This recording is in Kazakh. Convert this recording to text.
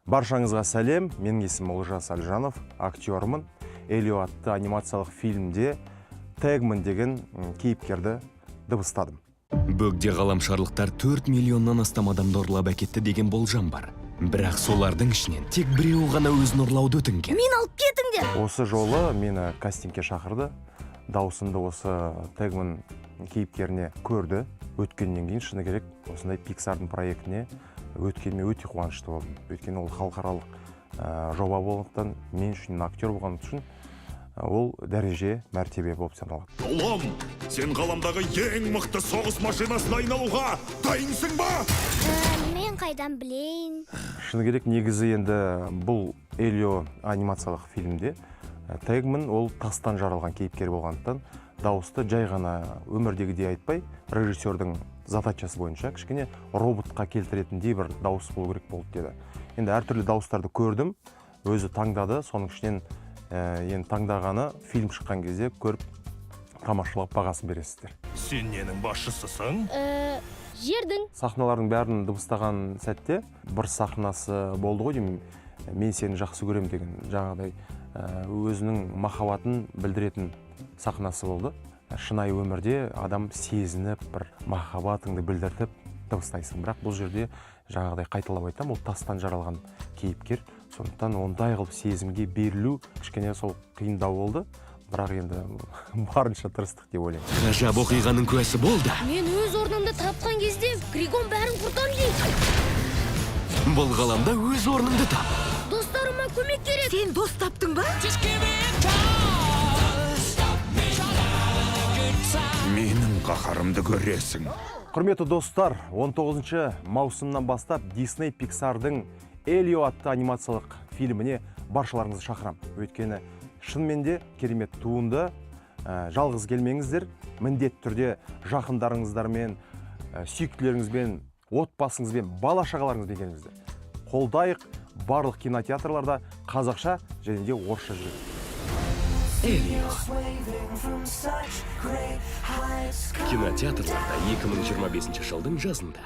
Баршаңызға сәлем, менің есімім Олжас Әлжанов, актерлмын. Элио атты анимациялық фильмде Тегман деген кейіпкерді дыбыстадым. Бөгде ғаламшарлықтар 4 миллионнан астам адамды ұрлап әкетті деген болжам бар. Бірақ солардың ішінен тек біреуі ғана өзін ұрлауды өтінген. Мен алып кетіңдер. Осы жолы мені кастингке шақырды. Даусымды осы Тегман кейіпкеріне көрді. Өткеннен кейін шыны керек осындай Pixar'дың проектіне өткеніме өте қуанышты болдым. Өйткені ол халықаралық жоба болғандықтан мен үшін актер болған үшін ол дәреже, мәртебе болып саналады. Ұлым, сен ғаламдағы ең мықты соғыс машинасына айналуға дайынсың ба? Мен қайдан білейін? Шыны керек негізі енді бұл Элио анимациялық фильмде Тегман ол тастан жаралған кейіпкер болғандықтан дауысты жай ғана өмірдегідей айтпай, режиссердің задачасы бойынша кішкене роботқа келтіретіндей бір дауыс болу керек болды деді. Енді әртүрлі дауыстарды көрдім, өзі таңдады, соның ішінен енді таңдағаны фильм шыққан кезде көріп тамашалап бағасын бересіздер. Сен ненің басшысысың? Жердің. Сахналардың бәрін дыбыстаған сәтте бір сахнасы болды ғой деймін, мен сені жақсы көрем деген жаңағыдай өзінің махаббатын білдіретін сахнасы болды. Шынайы өмірде адам сезініп, бір махаббатыңды білдіртіп дыбыстайсың. Бірақ бұл жерде жаңағыдай қайталап айтам, ол тастан жаралған кейіпкер. Сондықтан ондай қылып сезімге берілу кішкене сол қиындау болды. Бірақ енді барынша тырыстық деп ойлаймын. Ғажап оқиғаның куәсі болды. Мен өз орнымды тапқан кезде Григон бәрін құртам дейді. Бұл ғаламда өз орныңды тап. Достарыма көмек керек. Сен дос таптың ба? Менің қаһарымды көресің. Құрметті достар, 19 маусымнан бастап Disney Pixar'дың Элио атты анимациялық фильміне баршаларыңызды шақырам. Өйткені шынымен де керемет туынды, жалғыз келмеңіздер, міндетті түрде жақындарыңыздармен, сүйіктілеріңізбен, отбасыңызбен, бала-шағаларыңызбен келіңіздер. Қолдайық, барлық кинотеатрларда қазақша және де орысша жүреді. Элио. Кинотеатрларда 2025 жылдың жазында.